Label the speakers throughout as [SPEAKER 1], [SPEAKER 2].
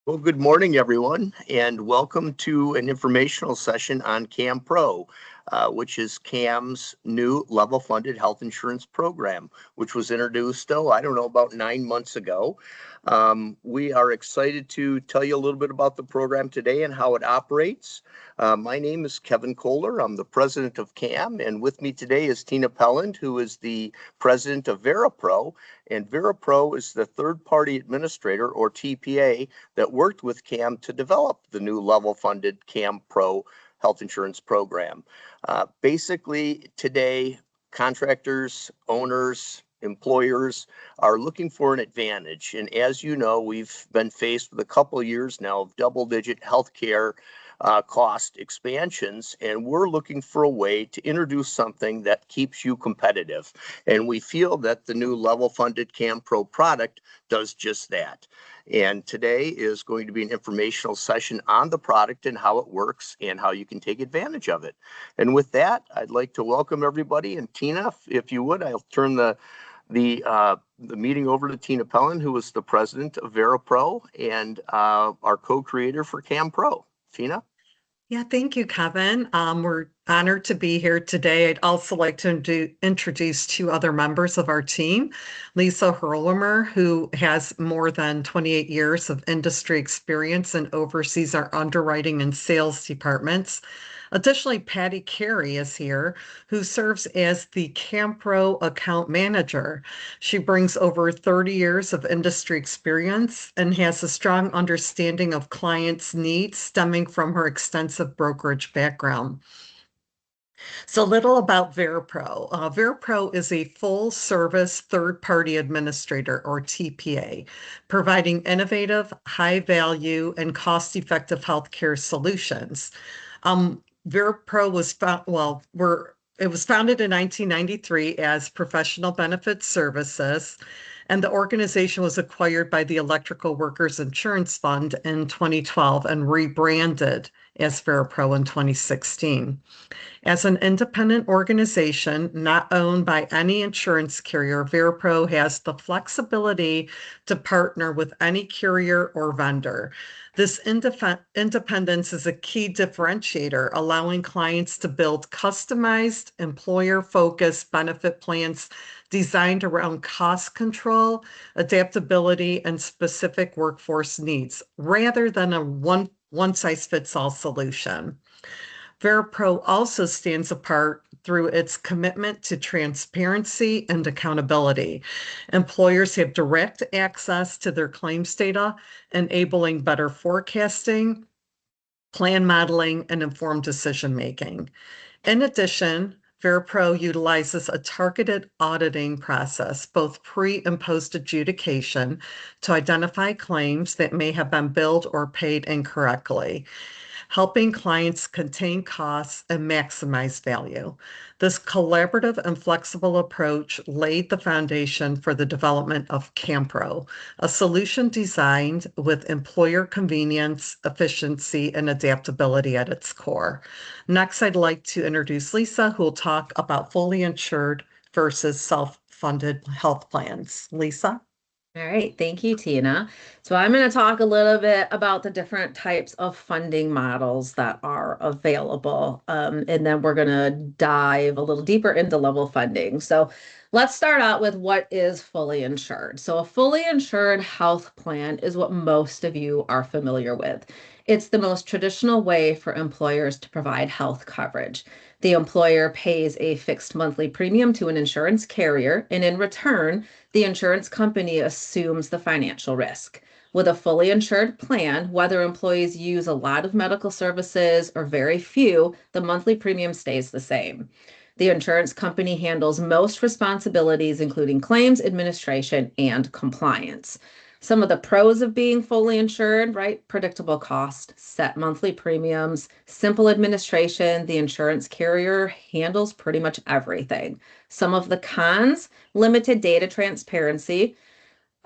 [SPEAKER 1] Well, good morning, everyone, and welcome to an informational session on CAMPRO, which is CAM's new level-funded health insurance program, which was introduced, I don't know, about 9 months ago. We are excited to tell you a little bit about the program today and how it operates. My name is Kevin Kohler. I'm the president of CAM, and with me today is Tina Pelland, who is the president of VeraPro. And VeraPro is the third-party administrator, or TPA, that worked with CAM to develop the new level-funded CAMPRO health insurance program. Basically, today, contractors, owners, employers are looking for an advantage. And as you know, we've been faced with a couple of years now of double-digit healthcare cost expansions, and we're looking for a way to introduce something that keeps you competitive. And we feel that the new level-funded CAMPRO product does just that. And today is going to be an informational session on the product and how it works and how you can take advantage of it. And with that, I'd like to welcome everybody. And Tina, if you would, I'll turn the meeting over to Tina Pelland, who is the president of VeraPro and our co-creator for CAMPRO. Tina?
[SPEAKER 2] Yeah, thank you, Kevin. We're honored to be here today. I'd also like to introduce two other members of our team, Lisa Hurlmer, who has more than 28 years of industry experience and oversees our underwriting and sales departments. Additionally, Patty Carey is here, who serves as the CAMPRO account manager. She brings over 30 years of industry experience and has a strong understanding of clients' needs stemming from her extensive brokerage background. So, a little about VeraPro. VeraPro is a full-service third-party administrator, or TPA, providing innovative, high-value, and cost-effective healthcare solutions. VeraPro was it was founded in 1993 as Professional Benefits Services, and the organization was acquired by the Electrical Workers Insurance Fund in 2012 and rebranded as VeraPro in 2016. As an independent organization not owned by any insurance carrier, VeraPro has the flexibility to partner with any carrier or vendor. This independence is a key differentiator, allowing clients to build customized, employer-focused benefit plans designed around cost control, adaptability, and specific workforce needs, rather than a one-size-fits-all solution. VeraPro also stands apart through its commitment to transparency and accountability. Employers have direct access to their claims data, enabling better forecasting, plan modeling, and informed decision-making. In addition, VeraPro utilizes a targeted auditing process, both pre and post adjudication, to identify claims that may have been billed or paid incorrectly, helping clients contain costs and maximize value. This collaborative and flexible approach laid the foundation for the development of CAMPRO, a solution designed with employer convenience, efficiency, and adaptability at its core. Next, I'd like to introduce Lisa, who will talk about fully insured versus self-funded health plans. Lisa?
[SPEAKER 3] All right, thank you, Tina. So I'm going to talk a little bit about the different types of funding models that are available, and then we're going to dive a little deeper into level funding. So let's start out with what is fully insured. So a fully insured health plan is what most of you are familiar with. It's the most traditional way for employers to provide health coverage. The employer pays a fixed monthly premium to an insurance carrier, and in return, the insurance company assumes the financial risk. With a fully insured plan, whether employees use a lot of medical services or very few, the monthly premium stays the same. The insurance company handles most responsibilities, including claims, administration, and compliance. Some of the pros of being fully insured, right? Predictable cost, set monthly premiums, simple administration. The insurance carrier handles pretty much everything. Some of the cons, limited data transparency.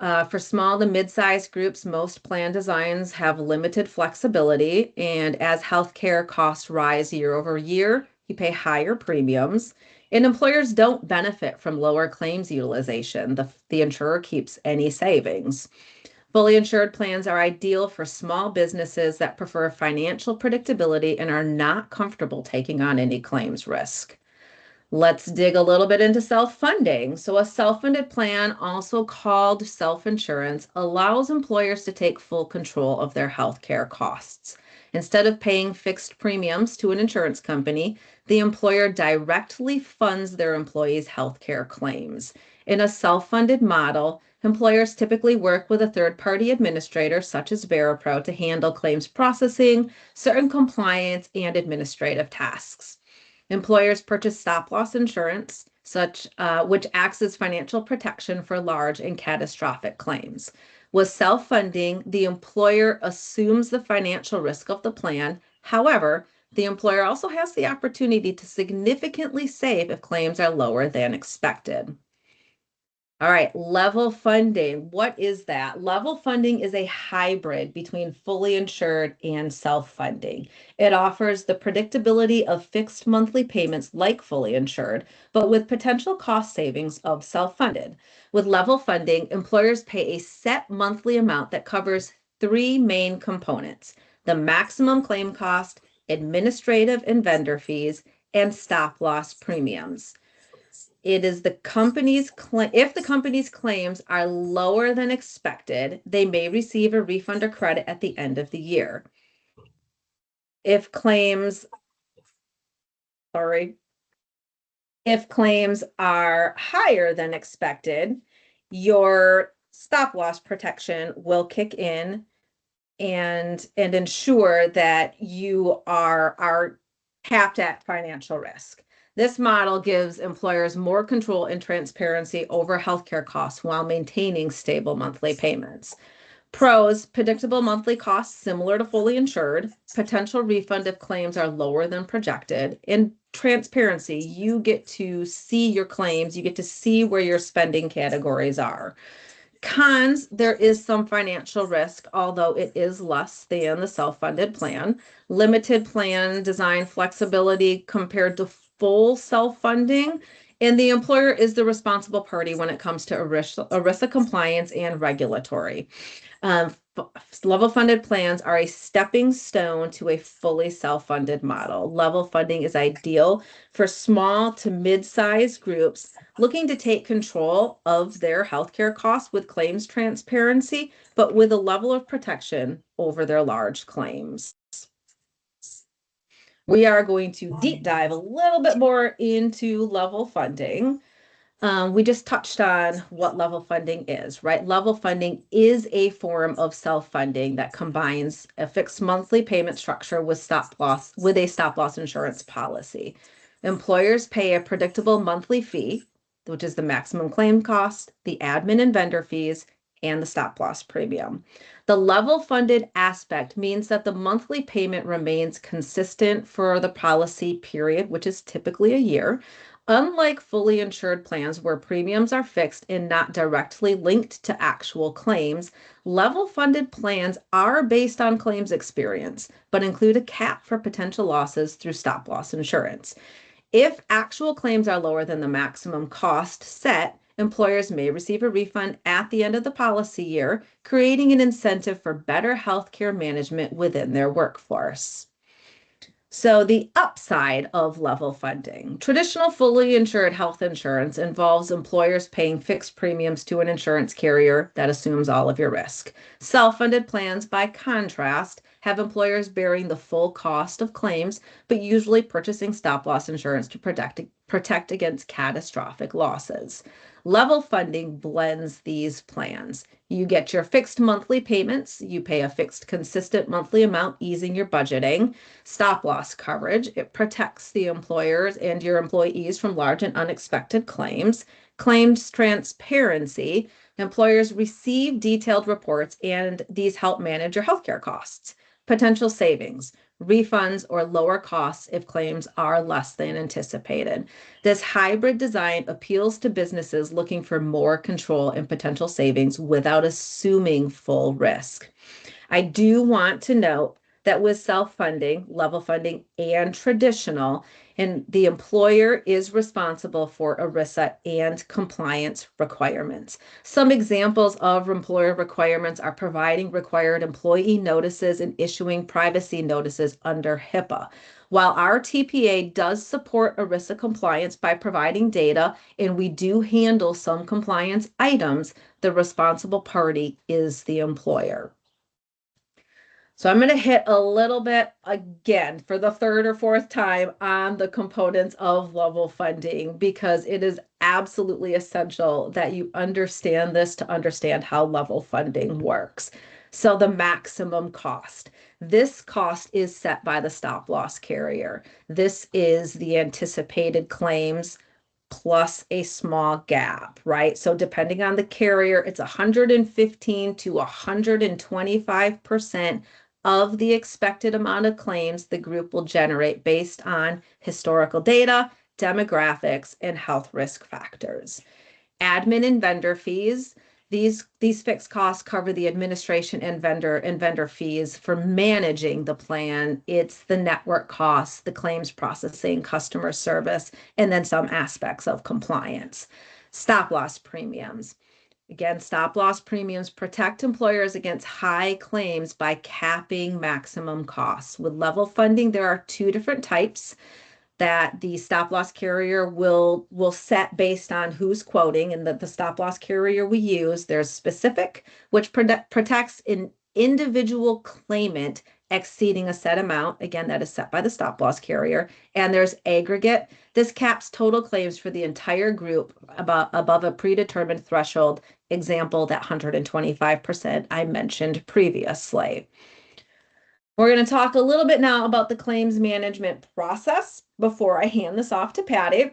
[SPEAKER 3] For small to mid-sized groups, most plan designs have limited flexibility. And as healthcare costs rise year over year, you pay higher premiums. And employers don't benefit from lower claims utilization. The insurer keeps any savings. Fully insured plans are ideal for small businesses that prefer financial predictability and are not comfortable taking on any claims risk. Let's dig a little bit into self-funding. So a self-funded plan, also called self-insurance, allows employers to take full control of their healthcare costs. Instead of paying fixed premiums to an insurance company, the employer directly funds their employees' healthcare claims. In a self-funded model, employers typically work with a third-party administrator, such as Veripro, to handle claims processing, certain compliance, and administrative tasks. Employers purchase stop-loss insurance, which acts as financial protection for large and catastrophic claims. With self-funding, the employer assumes the financial risk of the plan. However, the employer also has the opportunity to significantly save if claims are lower than expected. All right, level funding. What is that? Level funding is a hybrid between fully insured and self-funding. It offers the predictability of fixed monthly payments like fully insured, but with potential cost savings of self-funded. With level funding, employers pay a set monthly amount that covers three main components: the maximum claim cost, administrative and vendor fees, and stop-loss premiums. It is the company's if the company's claims are lower than expected, they may receive a refund or credit at the end of the year. If claims, if claims are higher than expected, your stop loss protection will kick in and ensure that you are capped at financial risk. This model gives employers more control and transparency over healthcare costs while maintaining stable monthly payments. Pros: predictable monthly costs similar to fully insured, potential refund if claims are lower than projected, and transparency. You get to see your claims, you get to see where your spending categories are. Cons: there is some financial risk, although it is less than the self-funded plan. Limited plan design flexibility compared to full self-funding, and the employer is the responsible party when it comes to ERISA compliance and regulatory. Level funded plans are a stepping stone to a fully self-funded model. Level funding is ideal for small to mid-sized groups looking to take control of their healthcare costs with claims transparency, but with a level of protection over their large claims. We are going to deep dive a little bit more into level funding. We just touched on what level funding is, right? Level funding is a form of self-funding that combines a fixed monthly payment structure with a stop-loss insurance policy. Employers pay a predictable monthly fee, which is the maximum claim cost, the admin and vendor fees, and the stop-loss premium. The level funded aspect means that the monthly payment remains consistent for the policy period, which is typically a year. Unlike fully insured plans where premiums are fixed and not directly linked to actual claims, level funded plans are based on claims experience, but include a cap for potential losses through stop loss insurance. If actual claims are lower than the maximum cost set, employers may receive a refund at the end of the policy year, creating an incentive for better healthcare management within their workforce. So the upside of level funding. Traditional fully insured health insurance involves employers paying fixed premiums to an insurance carrier that assumes all of your risk. Self-funded plans, by contrast, have employers bearing the full cost of claims, but usually purchasing stop-loss insurance to protect against catastrophic losses. Level funding blends these plans. You get your fixed monthly payments. You pay a fixed, consistent monthly amount, easing your budgeting. Stop loss coverage. It protects the employers and your employees from large and unexpected claims. Claims transparency. Employers receive detailed reports, and these help manage your healthcare costs. Potential savings, refunds, or lower costs if claims are less than anticipated. This hybrid design appeals to businesses looking for more control and potential savings without assuming full risk. I do want to note that with self-funding, level funding, and traditional, and the employer is responsible for ERISA and compliance requirements. Some examples of employer requirements are providing required employee notices and issuing privacy notices under HIPAA. While our TPA does support ERISA compliance by providing data, and we do handle some compliance items, the responsible party is the employer. So I'm going to hit a little bit again for the third or fourth time on the components of level funding, because it is absolutely essential that you understand this to understand how level funding works. So the maximum cost. This cost is set by the stop loss carrier. This is the anticipated claims plus a small gap, right? So depending on the carrier, it's 115 to 125% of the expected amount of claims the group will generate based on historical data, demographics, and health risk factors. Admin and vendor fees. These fixed costs cover the administration and vendor fees for managing the plan. It's the network costs, the claims processing, customer service, and then some aspects of compliance. Stop loss premiums. Again, stop loss premiums protect employers against high claims by capping maximum costs. With level funding, there are two different types that the stop loss carrier will set based on who's quoting, and the stop loss carrier we use. There's specific, which protects an individual claimant exceeding a set amount. Again, that is set by the stop loss carrier. And there's aggregate. This caps total claims for the entire group above a predetermined threshold. Example, that 125% I mentioned previously. We're going to talk a little bit now about the claims management process before I hand this off to Patty.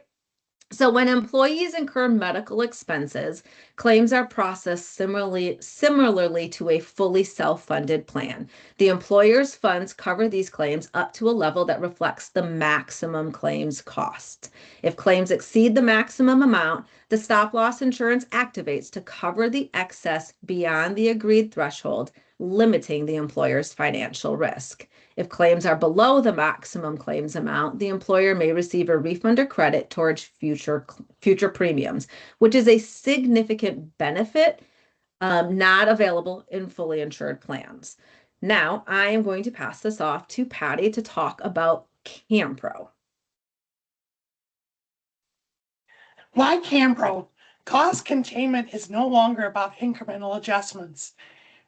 [SPEAKER 3] So when employees incur medical expenses, claims are processed similarly to a fully self-funded plan. The employer's funds cover these claims up to a level that reflects the maximum claims cost. If claims exceed the maximum amount, the stop loss insurance activates to cover the excess beyond the agreed threshold, limiting the employer's financial risk. If claims are below the maximum claims amount, the employer may receive a refund or credit towards future premiums, which is a significant benefit not available in fully insured plans. Now, I am going to pass this off to Patty to talk about CAMPRO.
[SPEAKER 4] Like CAMPRO, cost containment is no longer about incremental adjustments.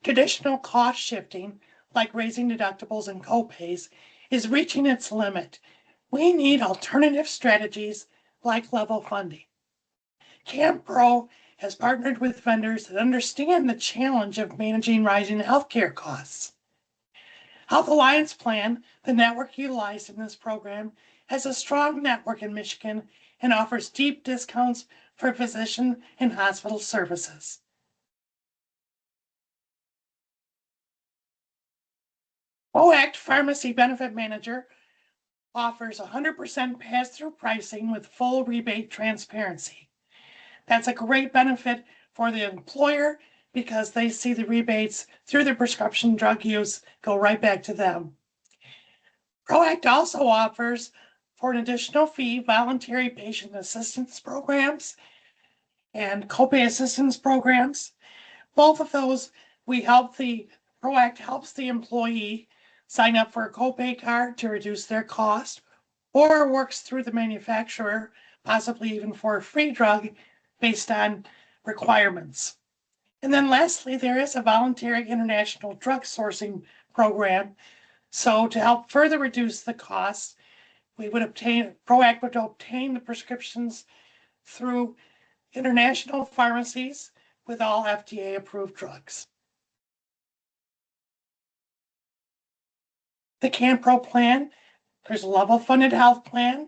[SPEAKER 4] Traditional cost shifting, like raising deductibles and copays, is reaching its limit. We need alternative strategies like level funding. CAMPRO has partnered with vendors that understand the challenge of managing rising healthcare costs. Health Alliance Plan, the network utilized in this program, has a strong network in Michigan and offers deep discounts for physician and hospital services. OACT Pharmacy Benefit Manager offers 100% pass-through pricing with full rebate transparency. That's a great benefit for the employer because they see the rebates through their prescription drug use go right back to them. ProAct also offers, for an additional fee, voluntary patient assistance programs and copay assistance programs. Both of those, ProAct helps the employee sign up for a copay card to reduce their cost, or works through the manufacturer, possibly even for a free drug based on requirements. And then lastly, there is a voluntary international drug sourcing program. So to help further reduce the costs, ProAct would obtain the prescriptions through international pharmacies with all FDA approved drugs. The CAMPRO plan, there's a level funded health plan,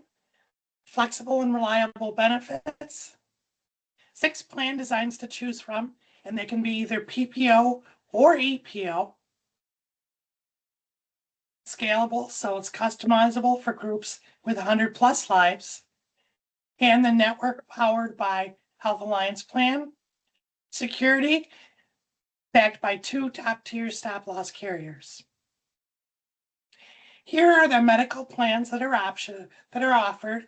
[SPEAKER 4] flexible and reliable benefits, 6 plan designs to choose from, and they can be either PPO or EPO. Scalable, so it's customizable for groups with 100+ lives, and the network powered by Health Alliance Plan, security backed by 2 top-tier stop-loss carriers. Here are the medical plans that are offered.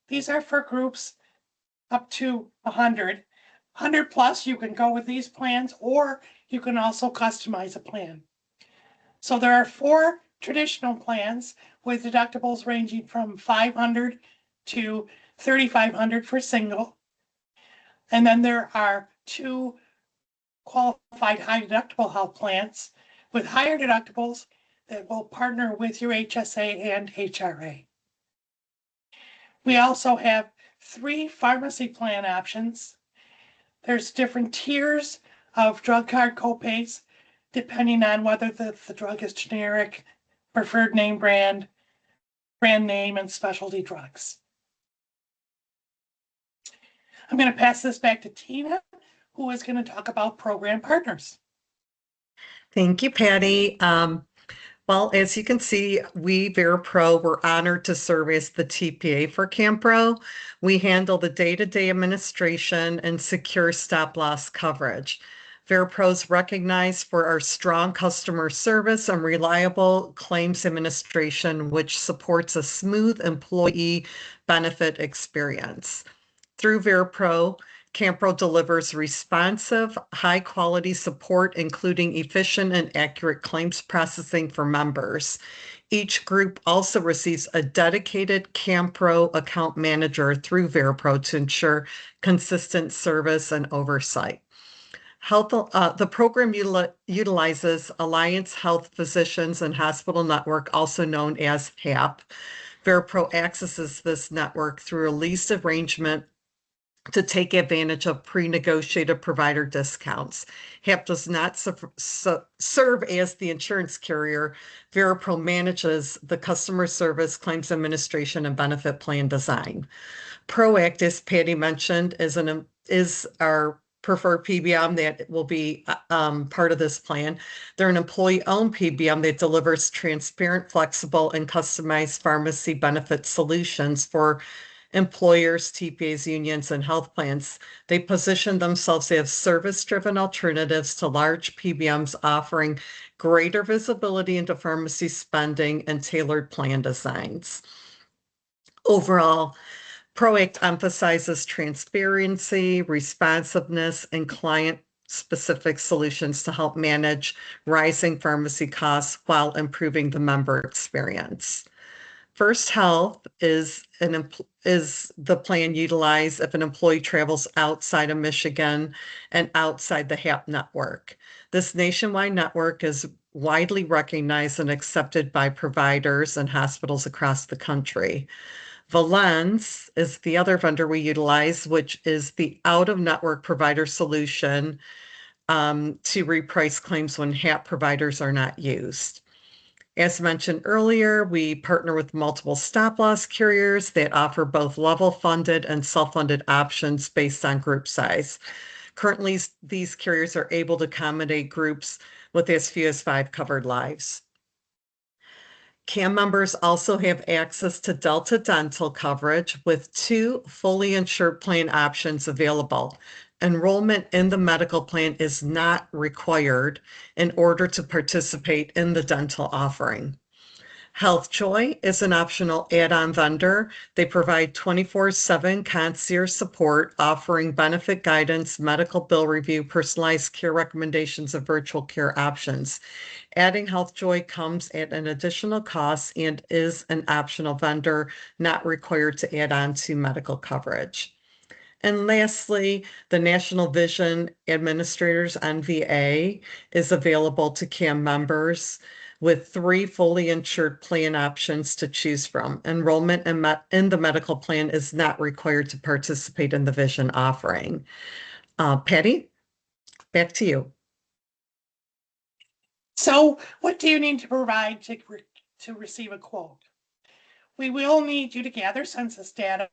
[SPEAKER 4] These are for groups up to 100. 100 plus, you can go with these plans, or you can also customize a plan. So there are 4 traditional plans with deductibles ranging from $500 to $3,500 for single. And then there are 2 qualified high deductible health plans with higher deductibles that will partner with your HSA and HRA. We also have 3 pharmacy plan options. There's different tiers of drug card copays depending on whether the drug is generic, preferred name brand name, and specialty drugs. I'm going to pass this back to Tina, who is going to talk about program partners.
[SPEAKER 2] Thank you, Patty. Well, as you can see, we VeraPro were honored to serve as the TPA for CAMPRO. We handle the day-to-day administration and secure stop-loss coverage. VeraPro is recognized for our strong customer service and reliable claims administration, which supports a smooth employee benefit experience. Through VeraPro, CAMPRO delivers responsive, high-quality support, including efficient and accurate claims processing for members. Each group also receives a dedicated CAMPRO account manager through VeraPro to ensure consistent service and oversight. The program utilizes Alliance Health Physicians and Hospital Network, also known as HAP. VeraPro accesses this network through a lease arrangement to take advantage of pre-negotiated provider discounts. HAP does not serve as the insurance carrier. VeraPro manages the customer service, claims administration, and benefit plan design. ProAct, as Patty mentioned, is our preferred PBM that will be part of this plan. They're an employee-owned PBM that delivers transparent, flexible, and customized pharmacy benefit solutions for employers, TPAs, unions, and health plans. They position themselves as service-driven alternatives to large PBMs, offering greater visibility into pharmacy spending and tailored plan designs. Overall, ProAct emphasizes transparency, responsiveness, and client-specific solutions to help manage rising pharmacy costs while improving the member experience. First Health is the plan utilized if an employee travels outside of Michigan and outside the HAP network. This nationwide network is widely recognized and accepted by providers and hospitals across the country. Valens is the other vendor we utilize, which is the out-of-network provider solution to reprice claims when HAP providers are not used. As mentioned earlier, we partner with multiple stop-loss carriers that offer both level-funded and self-funded options based on group size. Currently, these carriers are able to accommodate groups with as few as 5 covered lives. CAM members also have access to Delta Dental coverage with 2 fully insured plan options available. Enrollment in the medical plan is not required in order to participate in the dental offering. HealthJoy is an optional add-on vendor. They provide 24/7 concierge support, offering benefit guidance, medical bill review, personalized care recommendations, and virtual care options. Adding HealthJoy comes at an additional cost and is an optional vendor, not required to add on to medical coverage. And lastly, the National Vision Administrators, NVA, is available to CAM members with 3 fully insured plan options to choose from. Enrollment in the medical plan is not required to participate in the Vision offering. Patty, back to you.
[SPEAKER 4] So what do you need to provide to receive a quote? We will need you to gather census data.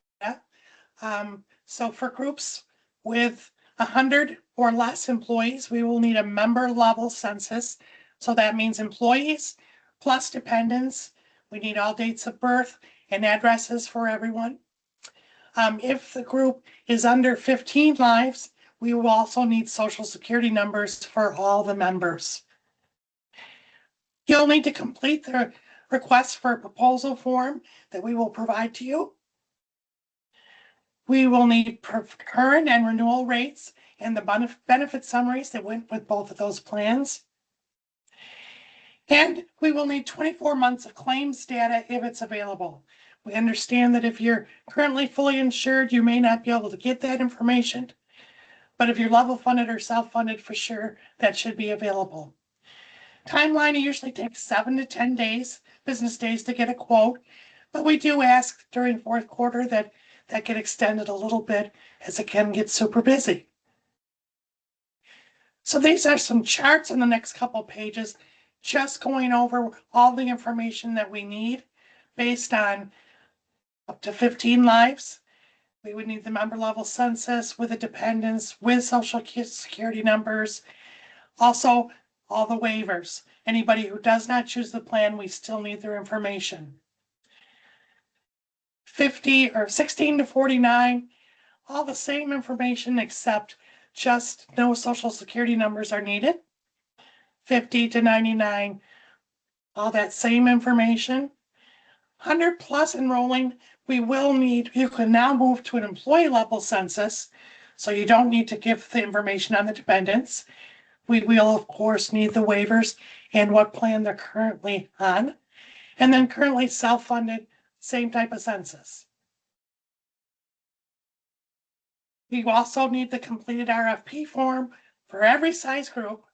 [SPEAKER 4] So for groups with 100 or less employees, we will need a member level census. So that means employees plus dependents. We need all dates of birth and addresses for everyone. If the group is under 15 lives, we will also need social security numbers for all the members. You'll need to complete the request for a proposal form that we will provide to you. We will need current and renewal rates and the benefit summaries that went with both of those plans. And we will need 24 months of claims data if it's available. We understand that if you're currently fully insured, you may not be able to get that information. But if you're level funded or self-funded, for sure, that should be available. Timeline usually takes 7 to 10 business days to get a quote. But we do ask during fourth quarter that get extended a little bit as it can get super busy. So these are some charts in the next couple pages, just going over all the information that we need based on up to 15 lives. We would need the member level census with the dependents, with social security numbers. Also, all the waivers. Anybody who does not choose the plan, we still need their information. 50 or 16 to 49, all the same information except just no social security numbers are needed. 50 to 99, all that same information. 100 plus enrolling, we will need, you can now move to an employee level census, so you don't need to give the information on the dependents. We will, of course, need the waivers and what plan they're currently on. And then currently self-funded, same type of census. We also need the completed RFP form for every size group.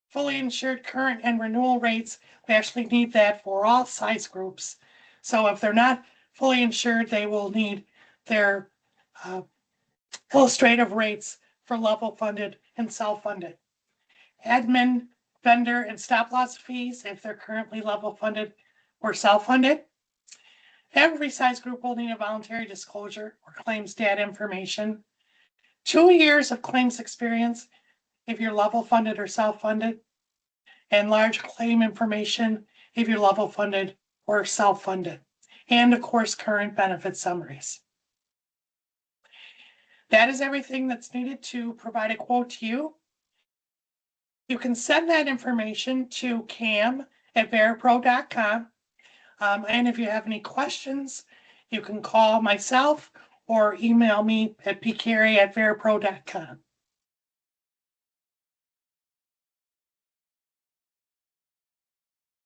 [SPEAKER 4] Fully insured current and renewal rates, we actually need that for all size groups. So if they're not fully insured, they will need their illustrative rates for level funded and self-funded. Admin, vendor, and stop loss fees if they're currently level funded or self-funded. Every size group will need a voluntary disclosure or claims data information. 2 years of claims experience if you're level funded or self-funded, and large claim information if you're level funded or self-funded, and of course, current benefit summaries. That is everything that's needed to provide a quote to you. You can send that information to cam@veripro.com. And if you have any questions, you can call myself or email me at pcarey@veripro.com.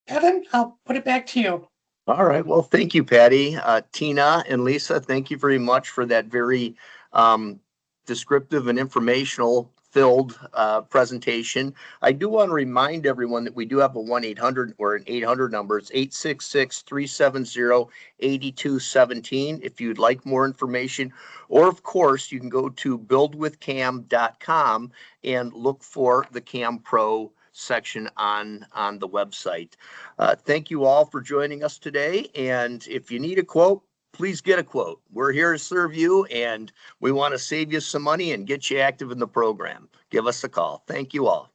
[SPEAKER 4] Kevin, I'll put it back to you.
[SPEAKER 1] All right. Well, thank you, Patty. Tina and Lisa, thank you very much for that very descriptive and informational filled presentation. I do want to remind everyone that we do have a 1-800 or an 800 number. It's 866-370-8217 if you'd like more information. Or, of course, you can go to buildwithcam.com and look for the CAMPRO section on the website. Thank you all for joining us today. And if you need a quote, please get a quote. We're here to serve you, and we want to save you some money and get you active in the program. Give us a call. Thank you all.